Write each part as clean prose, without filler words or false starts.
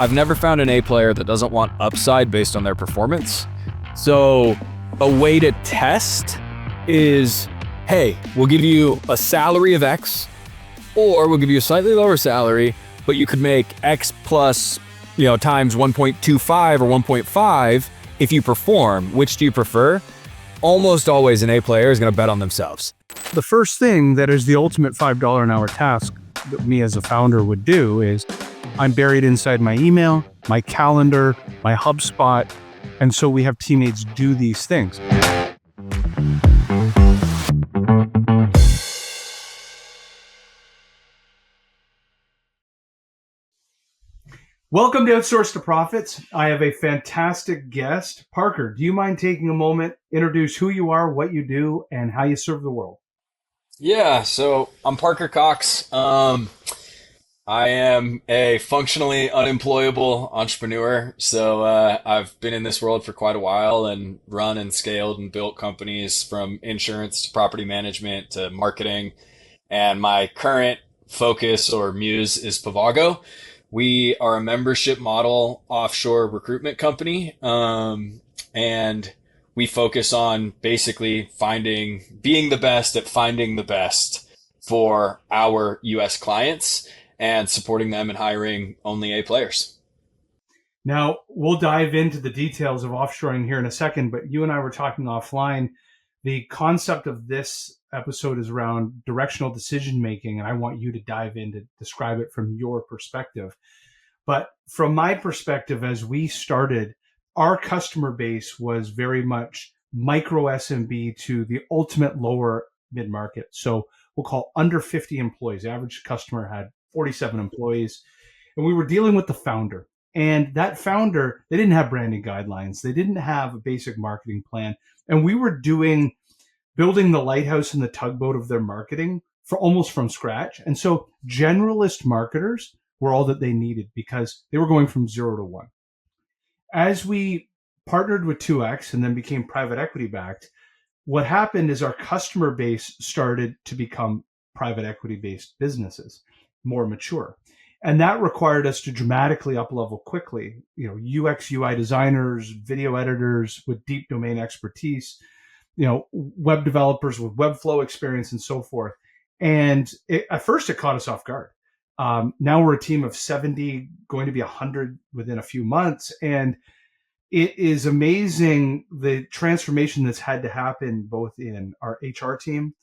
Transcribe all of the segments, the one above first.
I've never found an A player that doesn't want upside based on their performance. So a way to test is, hey, we'll give you a salary of X, or we'll give you a slightly lower salary, but you could make X plus, times 1.25 or 1.5 if you perform. Which do you prefer? Almost always an A player is going to bet on themselves. The first thing that is the ultimate $5 an hour task that me as a founder would do is I'm buried inside my email, my calendar, my HubSpot. And so we have teammates do these things. Welcome to Outsource to Profits. I have a fantastic guest. Parker, do you mind taking a moment, introduce who you are, what you do, and how you serve the world? Yeah, so I'm Parker Cox. I am a functionally unemployable entrepreneur. So I've been in this world for quite a while and run and scaled and built companies from insurance to property management to marketing. And my current focus or muse is Pavago. We are a membership model offshore recruitment company. And we focus on basically being the best at finding the best for our US clients and supporting them in hiring only A players. Now, we'll dive into the details of offshoring here in a second, but you and I were talking offline. The concept of this episode is around directional decision making, and I want you to dive in to describe it from your perspective. But from my perspective, as we started, our customer base was very much micro SMB to the ultimate lower mid-market. So we'll call under 50 employees. The average customer had 47 employees, and we were dealing with the founder. And that founder, they didn't have branding guidelines. They didn't have a basic marketing plan. And we were building the lighthouse and the tugboat of their marketing almost from scratch. And so generalist marketers were all that they needed because they were going from 0 to 1. As we partnered with 2X and then became private equity backed, what happened is our customer base started to become private equity based businesses, more mature. And that required us to dramatically up level quickly. UX, UI designers, video editors with deep domain expertise, web developers with Webflow experience and so forth. And at first it caught us off guard. Now we're a team of 70, going to be 100 within a few months. And it is amazing the transformation that's had to happen both in our HR team,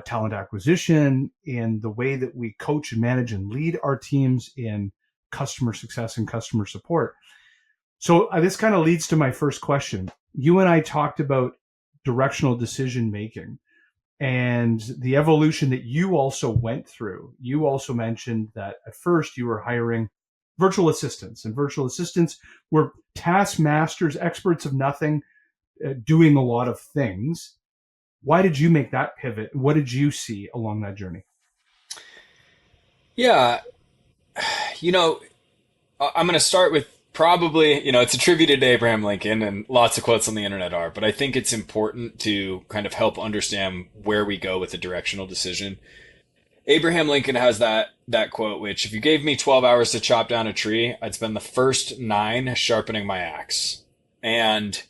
talent acquisition, in the way that we coach and manage and lead our teams in customer success and customer support. So this kind of leads to my first question. You and I talked about directional decision making and the evolution that you also went through. You also mentioned that at first you were hiring virtual assistants, and virtual assistants were task masters, experts of nothing, doing a lot of things. Why did you make that pivot? What did you see along that journey? Yeah, I'm going to start with probably, it's attributed to Abraham Lincoln, and lots of quotes on the internet are, but I think it's important to kind of help understand where we go with the directional decision. Abraham Lincoln has that quote, which if you gave me 12 hours to chop down a tree, I'd spend the first 9 sharpening my axe. And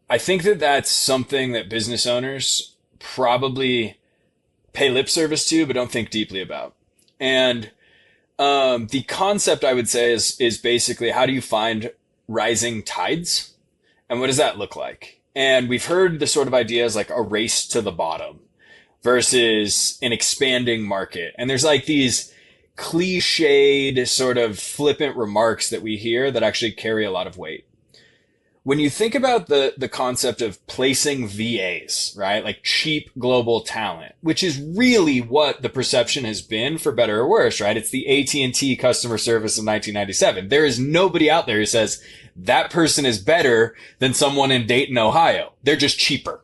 I think that that's something that business owners probably pay lip service to, but don't think deeply about. And the concept, I would say, is basically, how do you find rising tides? And what does that look like? And we've heard the sort of ideas like a race to the bottom versus an expanding market. And there's like these cliched sort of flippant remarks that we hear that actually carry a lot of weight. When you think about the concept of placing VAs, right? Like cheap global talent, which is really what the perception has been, for better or worse, right? It's the AT&T customer service of 1997. There is nobody out there who says that person is better than someone in Dayton, Ohio. They're just cheaper.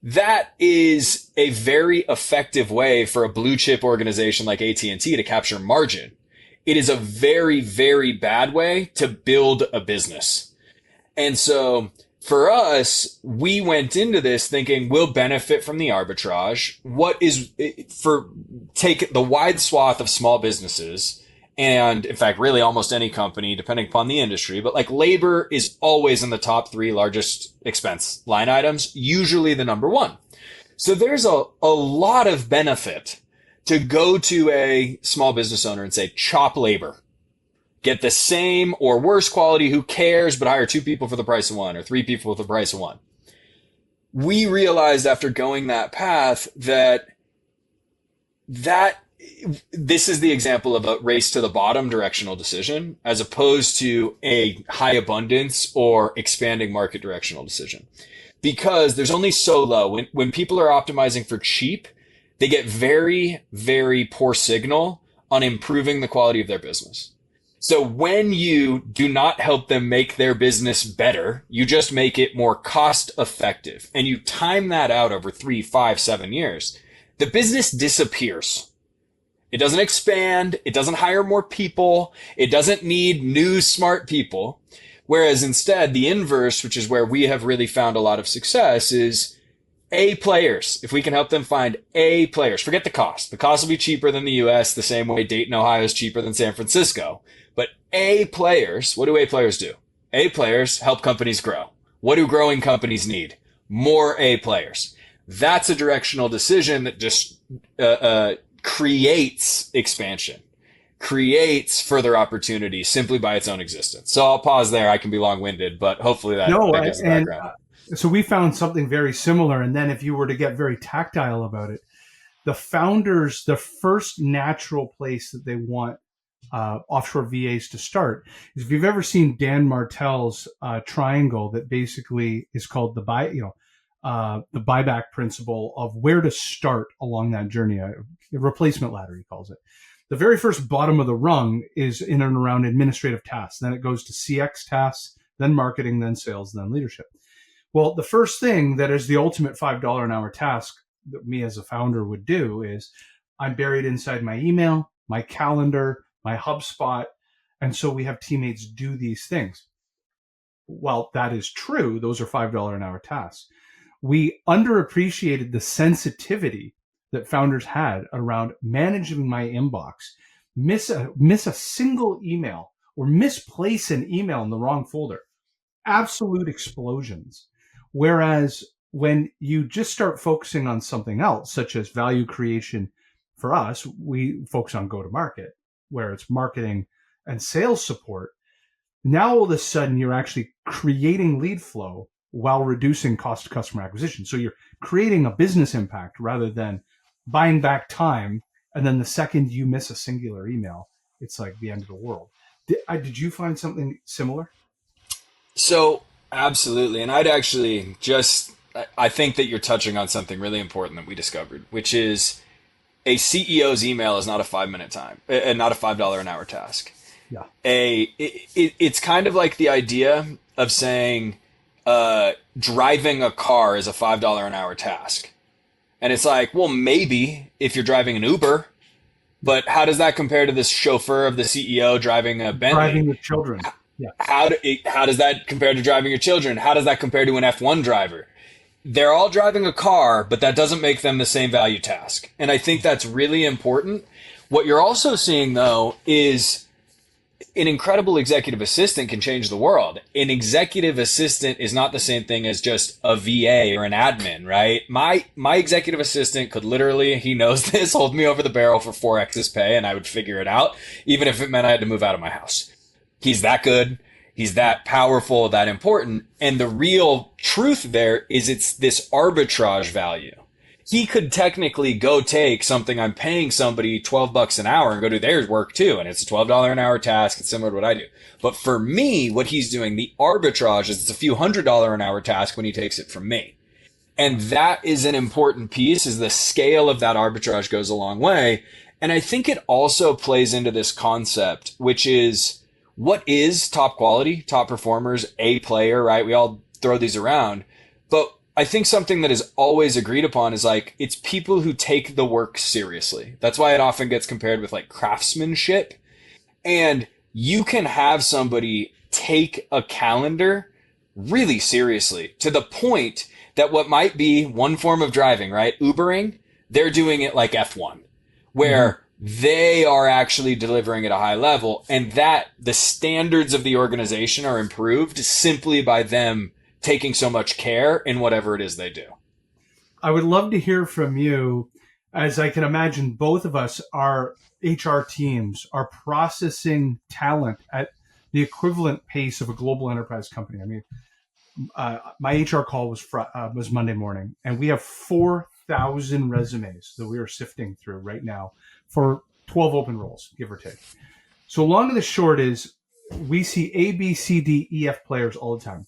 That is a very effective way for a blue chip organization like AT&T to capture margin. It is a very, very bad way to build a business. And so for us, we went into this thinking we'll benefit from the arbitrage. Take the wide swath of small businesses And in fact, really almost any company, depending upon the industry, but like labor is always in the top three largest expense line items, usually the number one. So there's a lot of benefit to go to a small business owner and say, chop labor. Get the same or worse quality, who cares, but hire two people for the price of one or three people for the price of one. We realized after going that path that this is the example of a race to the bottom directional decision as opposed to a high abundance or expanding market directional decision. Because there's only so low. When people are optimizing for cheap, they get very, very poor signal on improving the quality of their business. So when you do not help them make their business better, you just make it more cost effective, and you time that out over 3, 5, 7 years, the business disappears. It doesn't expand. It doesn't hire more people. It doesn't need new smart people. Whereas instead, the inverse, which is where we have really found a lot of success, is A players. If we can help them find A players, forget the cost. The cost will be cheaper than the US, the same way Dayton, Ohio is cheaper than San Francisco. But A players, what do A players do? A players help companies grow. What do growing companies need? More A players. That's a directional decision that just creates expansion, creates further opportunity simply by its own existence. So I'll pause there. I can be long-winded, but hopefully that gives the background. So we found something very similar. And then if you were to get very tactile about it, the founders, the first natural place that they want offshore VAs to start is, if you've ever seen Dan Martell's triangle that basically is called the buyback principle of where to start along that journey, a replacement ladder, he calls it. The very first bottom of the rung is in and around administrative tasks. Then it goes to CX tasks, then marketing, then sales, then leadership. Well, the first thing that is the ultimate $5 an hour task that me as a founder would do is, I'm buried inside my email, my calendar, my HubSpot. And so we have teammates do these things. Well, that is true. Those are $5 an hour tasks. We underappreciated the sensitivity that founders had around managing my inbox. Miss a single email or misplace an email in the wrong folder. Absolute explosions. Whereas when you just start focusing on something else, such as value creation, for us, we focus on go-to-market, where it's marketing and sales support. Now, all of a sudden, you're actually creating lead flow while reducing cost of customer acquisition. So you're creating a business impact rather than buying back time. And then the second you miss a singular email, it's like the end of the world. Did you find something similar? So absolutely. And I think that you're touching on something really important that we discovered, which is a CEO's email is not a 5-minute time and not a $5 an hour task. Yeah. It's kind of like the idea of saying driving a car is a $5 an hour task. And it's like, well, maybe if you're driving an Uber, but how does that compare to this chauffeur of the CEO driving a Bentley? Driving with children. Yeah. How does that compare to driving your children? How does that compare to an F1 driver? They're all driving a car, but that doesn't make them the same value task. And I think that's really important. What you're also seeing, though, is an incredible executive assistant can change the world. An executive assistant is not the same thing as just a VA or an admin, right? My executive assistant could literally, he knows this, hold me over the barrel for 4x his pay, and I would figure it out, even if it meant I had to move out of my house. He's that good. He's that powerful, that important. And the real truth there is it's this arbitrage value. He could technically go take something I'm paying somebody $12 an hour and go do their work too. And it's a $12 an hour task. It's similar to what I do. But for me, what he's doing, the arbitrage is it's a few $100 an hour task when he takes it from me. And that is an important piece, is the scale of that arbitrage goes a long way. And I think it also plays into this concept, which is, what is top quality, top performers, A player, right? We all throw these around. But I think something that is always agreed upon is like, it's people who take the work seriously. That's why it often gets compared with like craftsmanship. And you can have somebody take a calendar really seriously to the point that what might be one form of driving, right? Ubering, they're doing it like F1, where they are actually delivering at a high level, and that the standards of the organization are improved simply by them taking so much care in whatever it is they do. I would love to hear from you, as I can imagine both of us, our HR teams are processing talent at the equivalent pace of a global enterprise company. I mean, my HR call was Monday morning, and we have 4,000 resumes that we are sifting through right now for 12 open roles, give or take. So long and the short is, we see A, B, C, D, E, F players all the time.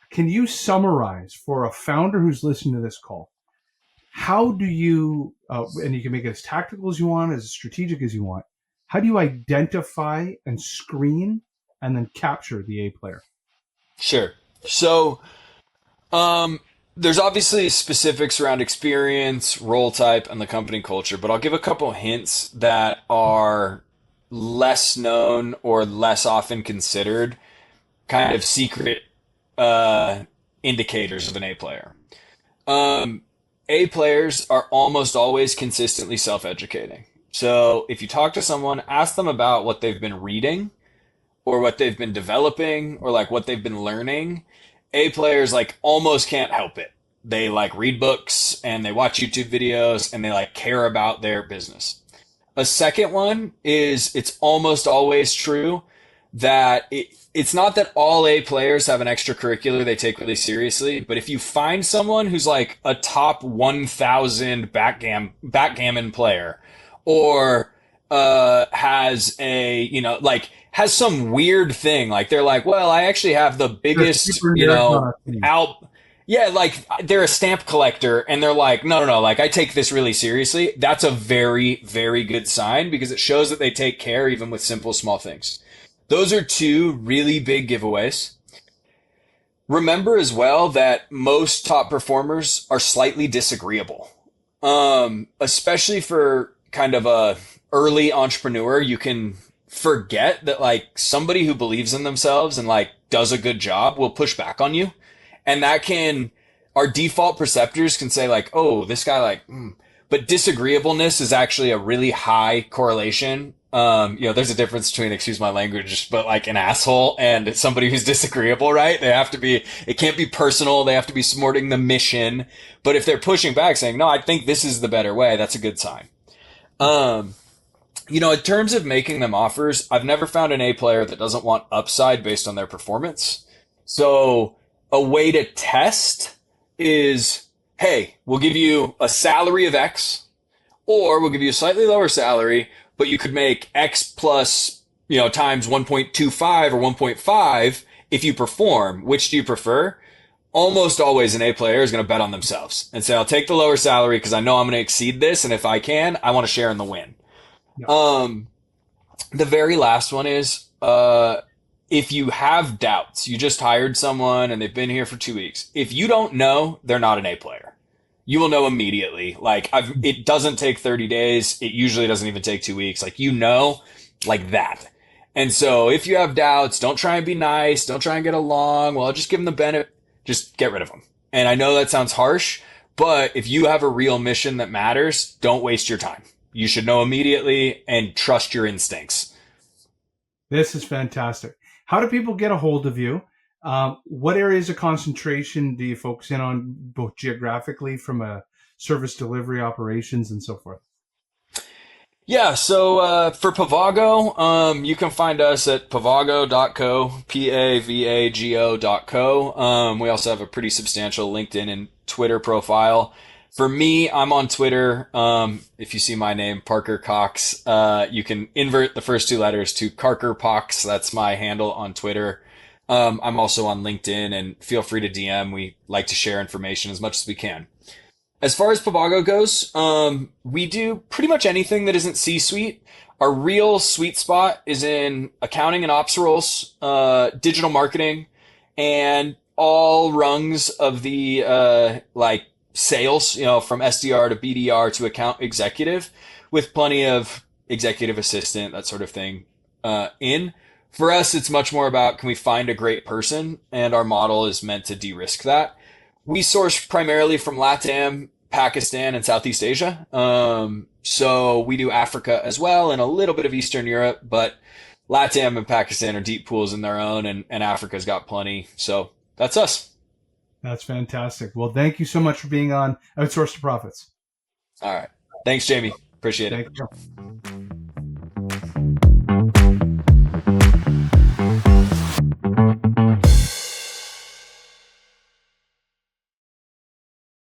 Can you summarize for a founder who's listening to this call, how do you, and you can make it as tactical as you want, as strategic as you want, how do you identify and screen and then capture the A player? Sure. So, there's obviously specifics around experience, role type, and the company culture, but I'll give a couple hints that are less known or less often considered kind of secret indicators of an A player. A players are almost always consistently self-educating. So if you talk to someone, ask them about what they've been reading or what they've been developing or like what they've been learning. A players like almost can't help it. They like read books and they watch YouTube videos and they like care about their business. A second one is it's almost always true that it's not that all A players have an extracurricular they take really seriously, but if you find someone who's like a top 1,000 backgammon player or has a, like has some weird thing, like they're like, well, I actually have the biggest, out. Yeah, like they're a stamp collector and they're like, no, no, no, like I take this really seriously. That's a very, very good sign because it shows that they take care even with simple, small things. Those are two really big giveaways. Remember as well that most top performers are slightly disagreeable. Especially for kind of a early entrepreneur, you can forget that like somebody who believes in themselves and like does a good job will push back on you. And that can, our default perceptors can say like, oh, this guy like, but disagreeableness is actually a really high correlation. There's a difference between, excuse my language, but like an asshole and somebody who's disagreeable, right? They have to be, it can't be personal. They have to be supporting the mission. But if they're pushing back saying, no, I think this is the better way, that's a good sign. In terms of making them offers, I've never found an A player that doesn't want upside based on their performance. So a way to test is, hey, we'll give you a salary of X, or we'll give you a slightly lower salary, but you could make X plus, times 1.25 or 1.5 if you perform. Which do you prefer? Almost always an A player is going to bet on themselves and say, I'll take the lower salary because I know I'm going to exceed this. And if I can, I want to share in the win. Yeah. The very last one is, if you have doubts, you just hired someone and they've been here for 2 weeks. If you don't know, they're not an A player. You will know immediately. Like it doesn't take 30 days. It usually doesn't even take 2 weeks. Like that. And so if you have doubts, don't try and be nice. Don't try and get along. Well, just give them the benefit. Just get rid of them. And I know that sounds harsh, but if you have a real mission that matters, don't waste your time. You should know immediately and trust your instincts. This is fantastic. How do people get a hold of you? What areas of concentration do you focus in on, both geographically, from a service delivery, operations, and so forth? Yeah, so for Pavago, you can find us at pavago.co, pavago.co. We also have a pretty substantial LinkedIn and Twitter profile. For me, I'm on Twitter. If you see my name, Parker Cox, you can invert the first two letters to Carker Pox. That's my handle on Twitter. I'm also on LinkedIn, and feel free to DM. We like to share information as much as we can. As far as Pavago goes, we do pretty much anything that isn't C-suite. Our real sweet spot is in accounting and ops roles, digital marketing, and all rungs of the sales, from SDR to BDR to account executive, with plenty of executive assistant, that sort of thing, in. For us, it's much more about, can we find a great person? And our model is meant to de-risk that. We source primarily from LATAM, Pakistan and Southeast Asia. So we do Africa as well and a little bit of Eastern Europe, but LATAM and Pakistan are deep pools in their own, and Africa's got plenty. So that's us. That's fantastic. Well, thank you so much for being on Outsource to Profits. All right. Thanks, Jamie. Appreciate it. Thank you.